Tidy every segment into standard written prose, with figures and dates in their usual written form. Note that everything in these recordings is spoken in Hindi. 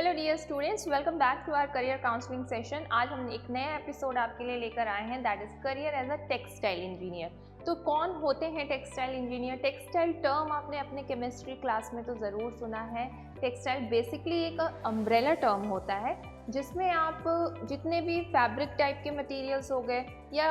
Hello dear students, welcome back to our career counselling session. आज हम एक नया एपिसोड आपके लिए लेकर आए हैं, that is career as a textile engineer. तो कौन होते हैं टेक्सटाइल इंजीनियर? टेक्सटाइल टर्म आपने अपने केमिस्ट्री क्लास में तो ज़रूर सुना है। टेक्सटाइल बेसिकली एक अम्ब्रेला टर्म होता है जिसमें आप जितने भी फैब्रिक टाइप के मटेरियल्स हो गए, या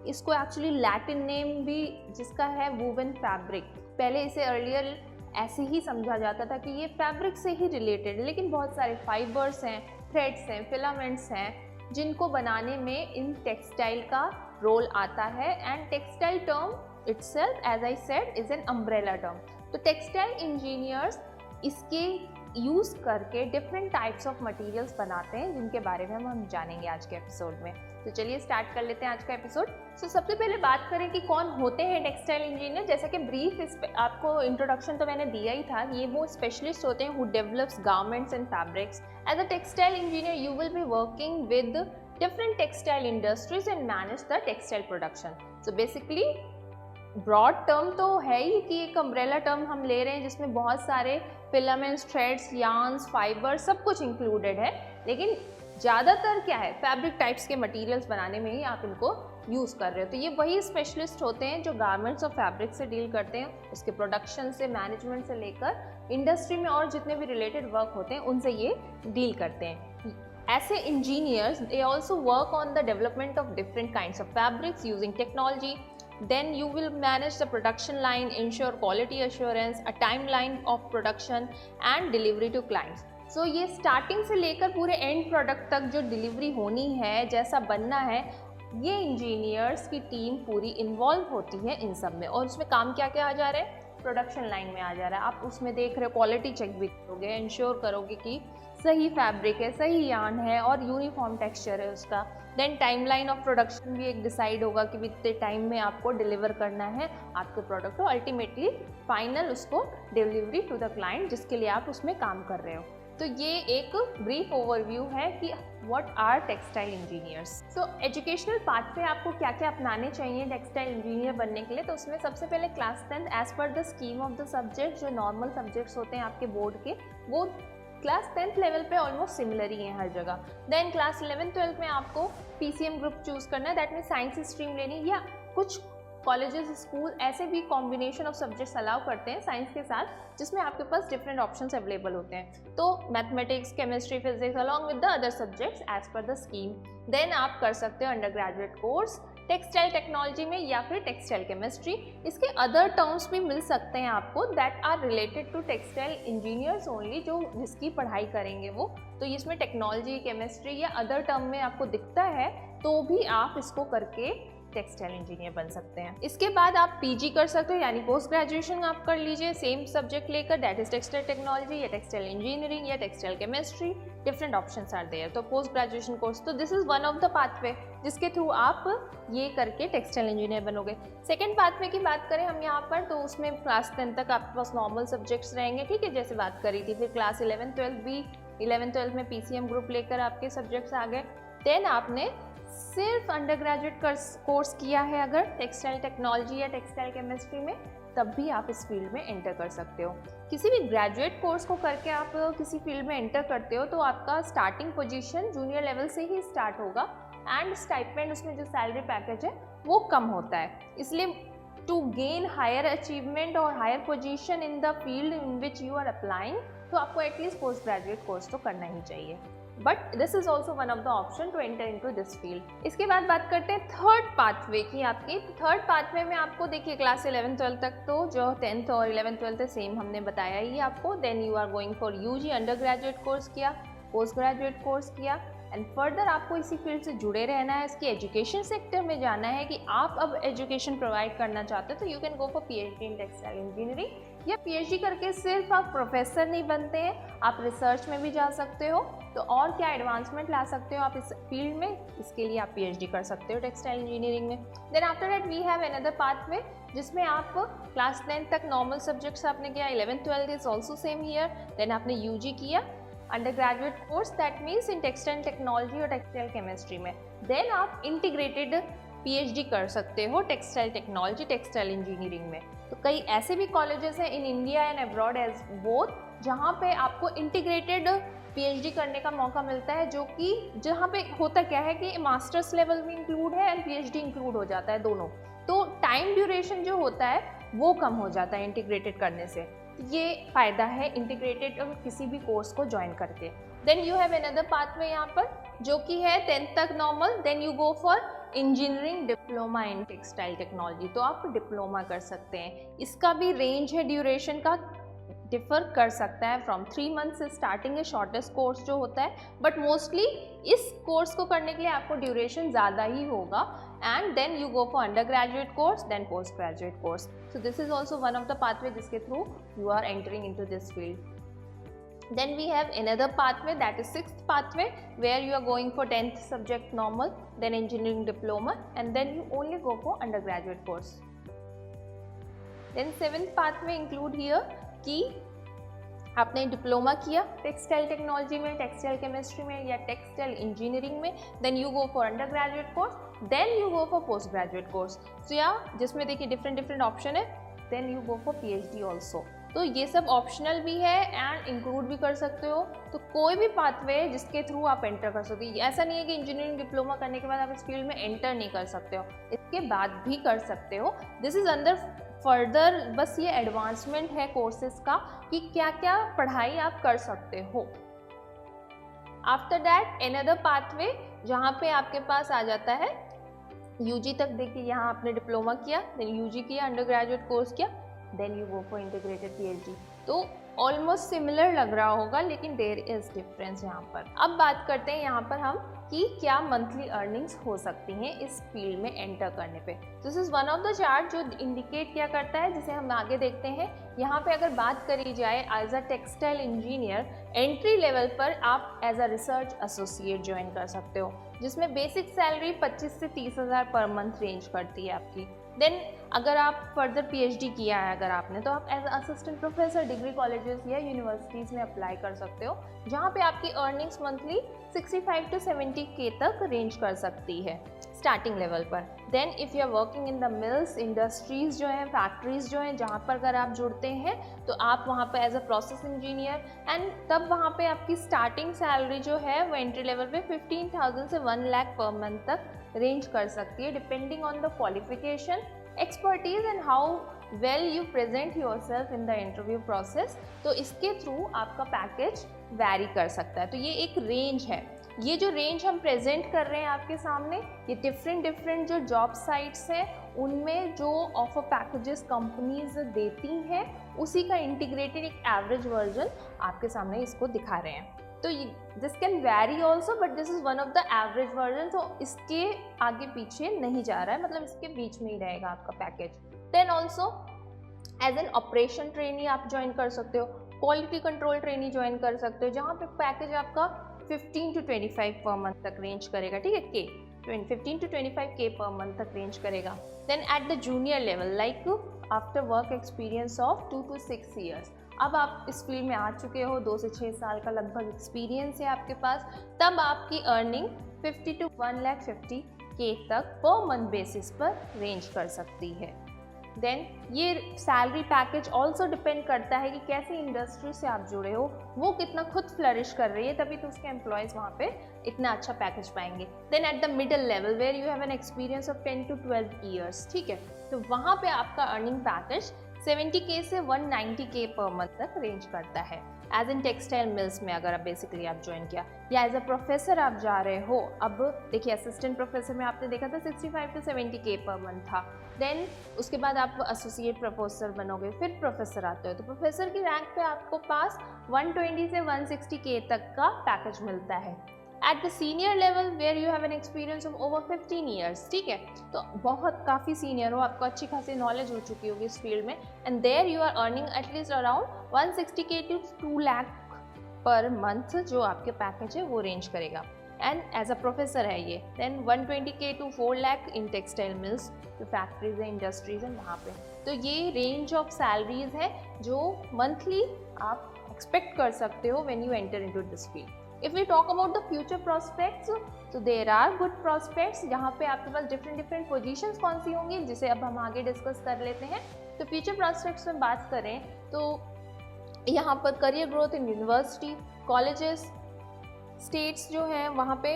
इसको एक्चुअली लैटिन नेम भी जिसका है वूवन फैब्रिक, पहले इसे अर्लियर ऐसे ही समझा जाता था कि ये फैब्रिक से ही रिलेटेड है, लेकिन बहुत सारे फाइबर्स हैं, थ्रेड्स हैं, फिलामेंट्स हैं जिनको बनाने में इन टेक्सटाइल का रोल आता है। And textile term itself as I said is an umbrella term. तो टेक्सटाइल इंजीनियर्स इसके यूज़ करके डिफरेंट टाइप्स ऑफ मटेरियल्स बनाते हैं, जिनके बारे में हम जानेंगे आज के एपिसोड में। तो चलिए स्टार्ट कर लेते हैं आज का एपिसोड। सबसे पहले बात करें कि कौन होते हैं टेक्सटाइल इंजीनियर। जैसा कि ब्रीफ इस आपको इंट्रोडक्शन तो मैंने दिया ही था, ये वो स्पेशलिस्ट होते हैं who develops garments and fabrics. As a textile engineer you will be working with different textile industries and manage the textile production. So basically broad term तो है ही कि एक अम्ब्रेला टर्म हम ले रहे हैं जिसमें बहुत सारे फिलामेंट्स, थ्रेड्स, यार्न्स, फाइबर सब कुछ इंक्लूडेड है, लेकिन ज़्यादातर क्या है, फैब्रिक टाइप्स के मटेरियल्स बनाने में ही आप इनको यूज़ कर रहे हो। तो ये वही स्पेशलिस्ट होते हैं जो गारमेंट्स और फैब्रिक से डील करते हैं, उसके प्रोडक्शन से, मैनेजमेंट से लेकर इंडस्ट्री में और जितने भी रिलेटेड वर्क होते हैं उनसे ये डील करते हैं। ऐसे engineers they also work on the development of different kinds of fabrics using technology. Then you will manage the production line, ensure quality assurance, a timeline of production and delivery to clients. So ये स्टार्टिंग से लेकर पूरे एंड प्रोडक्ट तक जो डिलीवरी होनी है, जैसा बनना है, ये इंजीनियर्स की टीम पूरी इन्वॉल्व होती है इन सब में। और उसमें काम क्या क्या आ जा रहा है? प्रोडक्शन लाइन में आ जा रहा है। आप उसमें देख रहे हो, क्वालिटी चेक भी करोगे, इंश्योर करोगे कि सही फैब्रिक है, सही यार्न है और यूनिफॉर्म टेक्सचर है उसका। देन टाइमलाइन ऑफ प्रोडक्शन भी एक डिसाइड होगा कि कितने टाइम में आपको डिलीवर करना है आपके प्रोडक्ट को, अल्टीमेटली फाइनल उसको डिलीवरी टू द क्लाइंट जिसके लिए आप उसमें काम कर रहे हो। तो ये एक ब्रीफ ओवरव्यू है कि what are textile engineers. So educational path पे आपको क्या क्या अपनाने चाहिए टेक्सटाइल इंजीनियर बनने के लिए। तो उसमें सबसे पहले class 10 as per the scheme of the subject, जो नॉर्मल सब्जेक्ट्स होते हैं आपके बोर्ड के, वो क्लास 10th लेवल पे ऑलमोस्ट सिमिलर ही है हर जगह। देन क्लास 11-12 में आपको PCM ग्रुप चूज़ करना है, दैट मीन साइंस स्ट्रीम लेनी, या कुछ कॉलेजेस, स्कूल ऐसे भी कॉम्बिनेशन ऑफ सब्जेक्ट्स अलाउ करते हैं साइंस के साथ, जिसमें आपके पास डिफरेंट ऑप्शंस अवेलेबल होते हैं। तो mathematics, chemistry, physics along with the other subjects as per the scheme. Then आप कर सकते हो under graduate course textile technology में या फिर टेक्सटाइल केमिस्ट्री। इसके अदर टर्म्स भी मिल सकते हैं आपको that are related to textile engineers only, जो जिसकी पढ़ाई करेंगे वो। तो इसमें टेक्नोलॉजी, केमिस्ट्री या अदर टर्म में आपको दिखता है तो भी आप इसको करके टेक्सटाइल इंजीनियर बन सकते हैं। इसके बाद आप PG कर सकते हो, यानी पोस्ट ग्रेजुएशन आप कर लीजिए सेम सब्जेक्ट लेकर, दैट इज टेक्सटाइल टेक्नोलॉजी या टेक्सटाइल इंजीनियरिंग या textile chemistry. Different options are there. तो पोस्ट ग्रेजुएशन कोर्स, तो this is one of the pathway जिसके थ्रू आप ये करके टेक्सटाइल इंजीनियर बनोगे। सेकेंड पाथवे की बात करें हम यहाँ पर, तो उसमें क्लास 10 तक आपके पास नॉर्मल सब्जेक्ट्स रहेंगे, ठीक है, जैसे बात करी थी। फिर क्लास 11-12 भी, 11-12 में PCM ग्रुप लेकर आपके सब्जेक्ट्स आ गए। देन आपने सिर्फ अंडर ग्रेजुएट कोर्स किया है अगर टेक्सटाइल टेक्नोलॉजी या टेक्सटाइल केमिस्ट्री में, तब भी आप इस फील्ड में एंटर कर सकते हो। किसी भी ग्रेजुएट कोर्स को करके आप किसी फील्ड में एंटर करते हो तो आपका स्टार्टिंग पोजीशन जूनियर लेवल से ही स्टार्ट होगा, एंड स्टाइपेंड, उसमें जो सैलरी पैकेज है वो कम होता है। इसलिए टू गेन हायर अचीवमेंट और higher position in the field in which you are applying, तो आपको एटलीस्ट पोस्ट ग्रेजुएट कोर्स तो करना ही चाहिए। But this is also one of the option to enter into this field. इसके बाद बात करते हैं थर्ड पाथवे की आपकी। थर्ड पाथवे में आपको देखिए क्लास 11-12 तक तो जो 10th और 11th-12th है सेम हमने बताया ही आपको। Then you are going for UG under graduate course किया, पोस्ट ग्रेजुएट कोर्स किया, एंड फर्दर आपको इसी फील्ड से जुड़े रहना है, इसकी एजुकेशन सेक्टर में जाना है कि आप अब एजुकेशन प्रोवाइड करना चाहते हो तो you can go for PhD in textile engineering. या PhD करके सिर्फ आप प्रोफेसर नहीं बनते हैं, आप रिसर्च में भी जा सकते हो। तो और क्या एडवांसमेंट ला सकते हो आप इस फील्ड में, इसके लिए आप PhD कर सकते हो टेक्सटाइल इंजीनियरिंग में। Then after that we have another pathway जिसमें आप क्लास 10 तक नॉर्मल सब्जेक्ट्स आपने किया, 11-12 is also same here. Then आपने UG किया under graduate course, that means in textile technology और टेक्सटाइल केमिस्ट्री में। देन आप इंटीग्रेटेड PhD कर सकते हो टेक्सटाइल टेक्नोलॉजी, टेक्सटाइल इंजीनियरिंग में। तो कई ऐसे भी कॉलेजेस हैं in India and abroad as both, जहाँ पे आपको इंटीग्रेटेड पीएचडी करने का मौका मिलता है, जो कि जहाँ पे होता क्या है कि मास्टर्स लेवल भी इंक्लूड है एंड पीएचडी इंक्लूड हो जाता है दोनों, तो टाइम ड्यूरेशन जो होता है वो कम हो जाता है इंटीग्रेटेड करने से। ये फ़ायदा है इंटीग्रेटेड किसी भी कोर्स को ज्वाइन करके। Then you have another pathway यहाँ पर, जो कि है 10th तक normal, then you go for engineering diploma in textile technology, तो आप डिप्लोमा कर सकते हैं। इसका भी रेंज है ड्यूरेशन का, डिफर कर सकता है, फ्रॉम 3 मंथ से स्टार्टिंग है शॉर्टेस्ट कोर्स जो होता है, बट मोस्टली इस कोर्स को करने के लिए आपको ड्यूरेशन ज़्यादा ही होगा। And then you go for under graduate course, then post graduate course. So this is also one of the pathway जिसके through you are entering into this field. Then we have another pathway, that is 6th pathway, where you are going for 10th subject normal, then engineering diploma, and then you only go for undergraduate course. Then 7th pathway include here कि आपने डिप्लोमा किया टेक्सटाइल टेक्नोलॉजी में, टेक्सटाइल केमिस्ट्री में या टेक्सटाइल इंजीनियरिंग में, then you go for under graduate course, then you go for post graduate course. So या जिसमें देखिए डिफरेंट ऑप्शन है, then you go for PhD also. तो ये सब ऑप्शनल भी है एंड इंक्लूड भी कर सकते हो, तो कोई भी पाथवे जिसके थ्रू आप एंटर कर सकते हो। ऐसा नहीं है कि इंजीनियरिंग डिप्लोमा करने के बाद आप इस फील्ड में एंटर नहीं कर सकते हो, इसके बाद भी कर सकते हो। दिस इज अंडर फर्दर, बस ये एडवांसमेंट है कोर्सेज का कि क्या क्या पढ़ाई आप कर सकते हो। आफ्टर दैट अनदर पाथवे जहाँ पे आपके पास आ जाता है यूजी तक। देखिए यहाँ आपने डिप्लोमा किया, देन यूजी किया, अंडर ग्रेजुएट कोर्स किया, then you go for integrated PhD. तो ऑलमोस्ट सिमिलर लग रहा होगा, लेकिन देयर इज डिफरेंस यहाँ पर। अब बात करते हैं यहाँ पर हम कि क्या मंथली अर्निंग्स हो सकती हैं इस फील्ड में एंटर करने पे। This is one of the chart जो इंडिकेट क्या करता है, जिसे हम आगे देखते हैं। यहाँ पे अगर बात करी जाए as a textile engineer, entry level पर आप as a research associate join कर सकते हो, जिसमें बेसिक सैलरी 25 से 30 हज़ार पर मंथ रेंज करती है आपकी। देन अगर आप फर्दर पीएचडी किया है अगर आपने, तो आप as assistant professor degree colleges या यूनिवर्सिटीज़ में अप्लाई कर सकते हो, जहाँ पे आपकी अर्निंग्स मंथली 65 to 70K तक रेंज कर सकती है स्टार्टिंग लेवल पर। Then if you are working in the mills, industries जो हैं, फैक्ट्रीज़ जो हैं, जहाँ पर अगर आप जुड़ते हैं तो आप वहाँ पे as a process engineer, and तब वहाँ पे आपकी स्टार्टिंग सैलरी जो है वो एंट्री लेवल पे 15,000 से 1 लाख पर मंथ तक रेंज कर सकती है, depending on the qualification, expertise and how well you present yourself in the interview process. तो इसके थ्रू आपका पैकेज वैरी कर सकता है। तो ये एक रेंज है, ये जो रेंज हम प्रेजेंट कर रहे हैं आपके सामने, ये डिफरेंट जो जॉब साइट्स हैं उनमें जो ऑफर पैकेजेस कंपनीज देती हैं, उसी का इंटीग्रेटेड एक एवरेज वर्जन आपके सामने इसको दिखा रहे हैं। तो this can very also, but this is one of the average version. तो इसके आगे पीछे नहीं जा रहा है, मतलब इसके बीच में ही रहेगा आपका package. Then also as an operation trainee आप ज्वाइन कर सकते हो, क्वालिटी कंट्रोल ट्रेनी ज्वाइन कर सकते हो, जहाँ पे पैकेज आपका 15 to 25 पर मंथ तक रेंज करेगा, ठीक है, के 15 to 25K पर मंथ तक रेंज करेगा। Then at the junior level, like after work experience of 2 to 6 years, अब आप इस फील्ड में आ चुके हो, 2 से 6 साल का लगभग एक्सपीरियंस है आपके पास, तब आपकी अर्निंग 50 to 1,50K तक पर मंथ बेसिस पर रेंज कर सकती है। देन ये सैलरी पैकेज ऑल्सो डिपेंड करता है कि कैसी इंडस्ट्री से आप जुड़े हो, वो कितना खुद फ्लरिश कर रही है, तभी तो उसके एम्प्लॉयज़ वहाँ पे इतना अच्छा पैकेज पाएंगे। Then at the middle level where you have an experience of 10 to 12 years, ठीक है, तो वहाँ पे आपका अर्निंग पैकेज 70K से 190K पर मंथ तक रेंज करता है। एज इन टेक्सटाइल मिल्स में अगर आप बेसिकली आप ज्वाइन किया, या एज अ प्रोफेसर आप जा रहे हो, अब देखिए असिस्टेंट प्रोफेसर में आपने देखा था 65 to 70K पर मंथ था। देन उसके बाद आप एसोसिएट प्रोफेसर बनोगे, फिर प्रोफेसर आते हो, तो प्रोफेसर की रैंक पे आपको पास 120 से 160K तक का पैकेज मिलता है। At the senior level where you have an experience of over 15 years, ठीक है, तो बहुत काफ़ी सीनियर हो, आपको अच्छी खासी नॉलेज हो चुकी होगी इस फील्ड में, and there you are earning at least around 160K to 2 lakh per month जो आपके पैकेज है वो रेंज करेगा। एंड एज अ प्रोफेसर है ये। Then 120K to 4 lakh in textile mills, जो फैक्ट्रीज हैं, इंडस्ट्रीज हैं वहाँ पे। तो ये रेंज ऑफ सैलरीज है जो मंथली आप एक्सपेक्ट कर सकते हो when you enter into this field. If we talk about the future prospects, so there are good prospects, यहाँ पे आपके पास different positions कौन सी होंगी, जिसे अब हम आगे डिस्कस कर लेते हैं। तो future prospects में बात करें तो यहाँ पर career growth in university, colleges, states जो हैं वहाँ पे,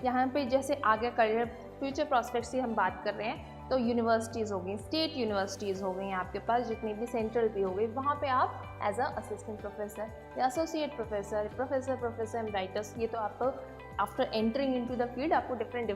यहाँ पे जैसे आगे करियर फ्यूचर प्रोस्पेक्ट्स की हम बात कर रहे हैं, तो यूनिवर्सिटीज़ हो गई, स्टेट यूनिवर्सिटीज़ हो गई आपके पास, जितनी भी सेंट्रल भी हो गई, वहाँ पे आप एज अ असिस्टेंट प्रोफेसर या एसोसिएट प्रोफेसर, प्रोफेसर एमराइटस, ये तो आप after entering into the field आपको डिफरेंट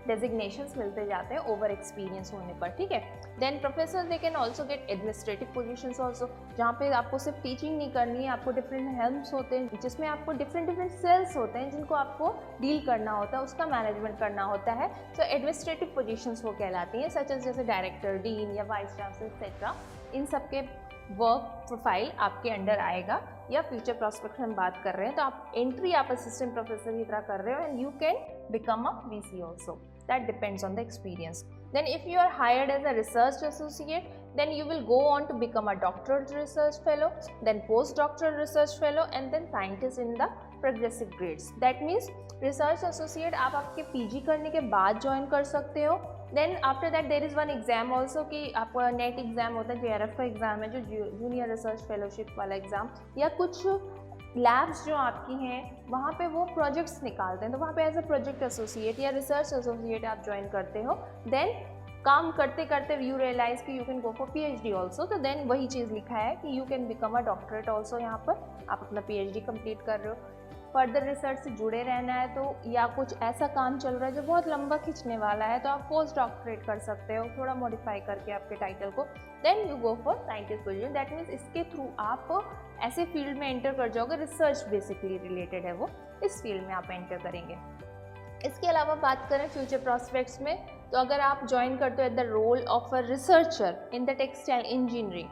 डेजिग्नेशंस मिलते जाते हैं ओवर एक्सपीरियंस होने पर, ठीक है। Then professor they can also get administrative positions also, जहाँ पे आपको सिर्फ टीचिंग नहीं करनी है, आपको डिफरेंट हेल्प्स होते हैं जिसमें आपको डिफरेंट सेल्स होते हैं जिनको आपको डील करना होता है, उसका मैनेजमेंट करना होता है। सो एडमिनिस्ट्रेटिव पोजीशंस वो कहलाती हैं, सच एज जैसे डायरेक्टर, डीन या वाइस चांसलर एक्सेट्रा, इन सब के वर्क प्रोफाइल आपके अंडर आएगा। या फ्यूचर प्रॉस्पेक्ट हम बात कर रहे हैं तो आप एंट्री आप असिस्टेंट प्रोफेसर की तरह कर रहे हो, and you can become a VC also, that depends on the experience. Then if you are hired as a research associate, then you will go on to become a doctoral research fellow, then postdoctoral research fellow, and then scientist in the progressive grades. That means research associate आप आपके PG करने के बाद ज्वाइन कर सकते हो। Then after that there is one exam also कि आपका नेट एग्जाम होता है, JRF का एग्जाम है, जो जूनियर रिसर्च फेलोशिप वाला एग्जाम, या कुछ लैब्स जो आपकी हैं वहाँ पे वो प्रोजेक्ट्स निकालते हैं, तो वहाँ पे एज अ प्रोजेक्ट एसोसिएट या रिसर्च एसोसिएट आप ज्वाइन करते हो। देन काम करते करते यू रियलाइज कि you can go for PhD also, तो देन वही चीज़ लिखा है कि you can become a doctorate also. यहाँ पर आप अपना PhD कंप्लीट कर रहे हो, फर्दर रिसर्च से जुड़े रहना है तो, या कुछ ऐसा काम चल रहा है जो बहुत लंबा खींचने वाला है, तो आप पोस्ट डॉक्टरेट कर सकते हो, थोड़ा मॉडिफाई करके आपके टाइटल को। Then you go for scientist position, that means इसके थ्रू आप ऐसे फील्ड में एंटर कर जाओगे, रिसर्च बेसिकली रिलेटेड है वो, इस फील्ड में आप एंटर करेंगे। इसके अलावा बात करें फ्यूचर प्रॉस्पेक्ट्स में, तो अगर आप ज्वाइन करते हो at the role of a researcher in the textile engineering,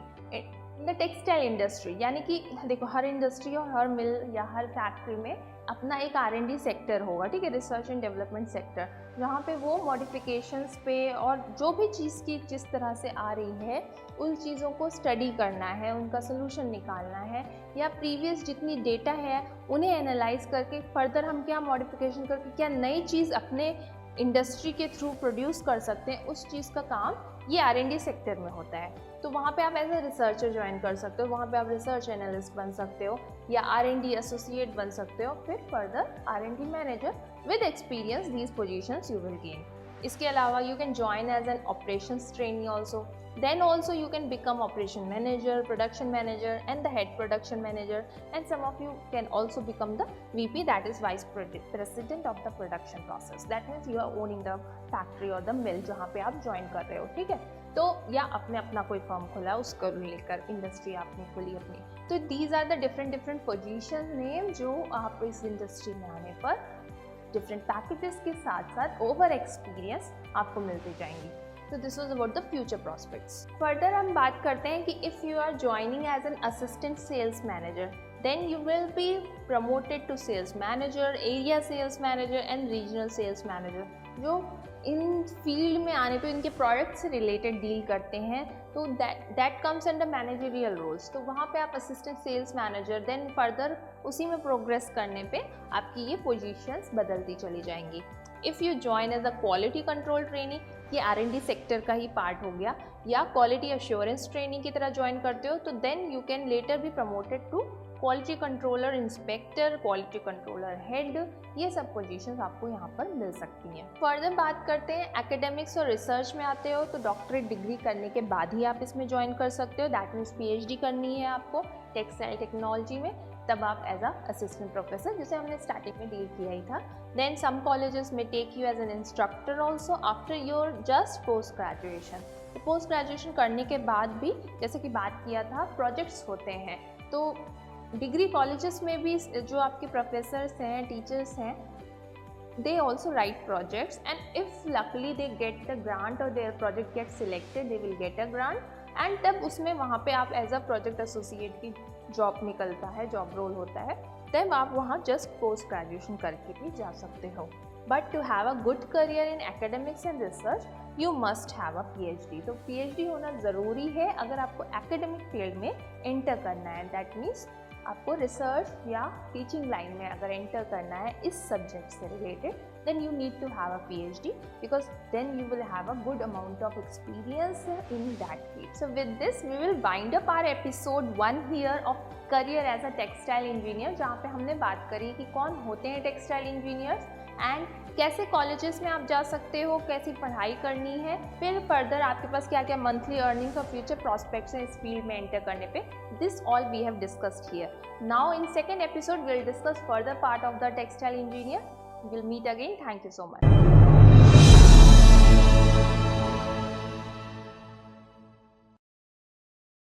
in the textile industry, यानी कि देखो हर इंडस्ट्री और हर मिल या हर फैक्ट्री में अपना एक R&D सेक्टर होगा, ठीक है, रिसर्च एंड डेवलपमेंट सेक्टर, जहाँ पे वो मॉडिफिकेशंस पे और जो भी चीज़ की जिस तरह से आ रही है उन चीज़ों को स्टडी करना है, उनका सोल्यूशन निकालना है, या प्रीवियस जितनी डेटा है उन्हें एनालाइज करके फर्दर हम क्या मॉडिफिकेशन करके क्या नई चीज़ अपने इंडस्ट्री के थ्रू प्रोड्यूस कर सकते हैं, उस चीज़ का काम ये R&D सेक्टर में होता है। तो वहाँ पे आप एज ए रिसर्चर ज्वाइन कर सकते हो, वहाँ पे आप रिसर्च एनालिस्ट बन सकते हो या R&D एसोसिएट बन सकते हो, फिर further R&D manager with experience, these positions you will gain. इसके अलावा you can join as an operations trainee also, then also you can become operation manager, production manager and the head production manager, and some of you can also become the VP, that is vice president of the production process, that means you are owning the factory or the mill जहाँ पे आप ज्वाइन कर रहे हो, ठीक है। तो या आपने अपना कोई फर्म खोला है उसको लेकर इंडस्ट्री आपने खोली अपनी, तो these are the different position name जो आप इस इंडस्ट्री में आने पर डिफरेंट पैकेजेस के साथ साथ ओवर एक्सपीरियंस आपको मिलते जाएंगी। तो this was about the future prospects. Further हम बात करते हैं कि if you are joining as an assistant sales manager, then you will be promoted to sales manager, area sales manager and regional sales manager, जो इन फील्ड में आने पे इनके प्रोडक्ट से रिलेटेड डील करते हैं, तो that comes under managerial roles. तो वहाँ पे आप assistant sales manager, then further उसी में प्रोग्रेस करने पे आपकी ये पोजीशंस बदलती चली जाएंगी। If you join as a quality control trainee, ये R&D सेक्टर का ही पार्ट हो गया, या क्वालिटी अश्योरेंस ट्रेनिंग की तरह ज्वाइन करते हो, तो then you can later be promoted to quality controller inspector, quality controller head, ये सब पोजीशंस आपको यहाँ पर मिल सकती हैं। फर्दर बात करते हैं एकेडमिक्स और रिसर्च में आते हो तो डॉक्टरेट डिग्री करने के बाद ही आप इसमें ज्वाइन कर सकते हो, दैट मीन्स PhD करनी है आपको टेक्सटाइल टेक्नोलॉजी में, तब आप एज अ असिस्टेंट प्रोफेसर, जिसे हमने स्टार्टिंग में डील किया ही था। देन सम कॉलेजेस में take you as an instructor also after your just post graduation. तो पोस्ट ग्रेजुएशन करने के बाद भी जैसे कि बात किया था प्रोजेक्ट्स होते हैं, तो डिग्री कॉलेजेस में भी जो आपके प्रोफेसर्स हैं, टीचर्स हैं, they also write projects, and if luckily they get the grant or their project gets selected, they will get a grant, and तब उसमें वहाँ पे आप एज अ प्रोजेक्ट एसोसिएट की जॉब निकलता है, जॉब रोल होता है, तब आप वहाँ जस्ट पोस्ट ग्रेजुएशन करके भी जा सकते हो। But to have a good career in academics and research you must have a PhD। तो PhD होना ज़रूरी है अगर आपको एकेडमिक फील्ड में एंटर करना है, दैट मीन्स आपको रिसर्च या टीचिंग लाइन में अगर एंटर करना है इस सब्जेक्ट से related, then you need to have a PhD, because then you will have a good amount of experience in that field. So with this we will wind up our episode 1 here of career as a textile engineer, जहाँ पे हमने बात करी कि कौन होते हैं टेक्सटाइल इंजीनियर्स एंड कैसे कॉलेजेस में आप जा सकते हो, कैसी पढ़ाई करनी है, फिर फर्दर आपके पास क्या क्या मंथली अर्निंग्स और फ्यूचर प्रॉस्पेक्ट्स हैं इस फील्ड में एंटर करने पे. This all we have discussed here. Now in second episode will discuss further part of the textile engineer. We'll meet again. Thank you so much.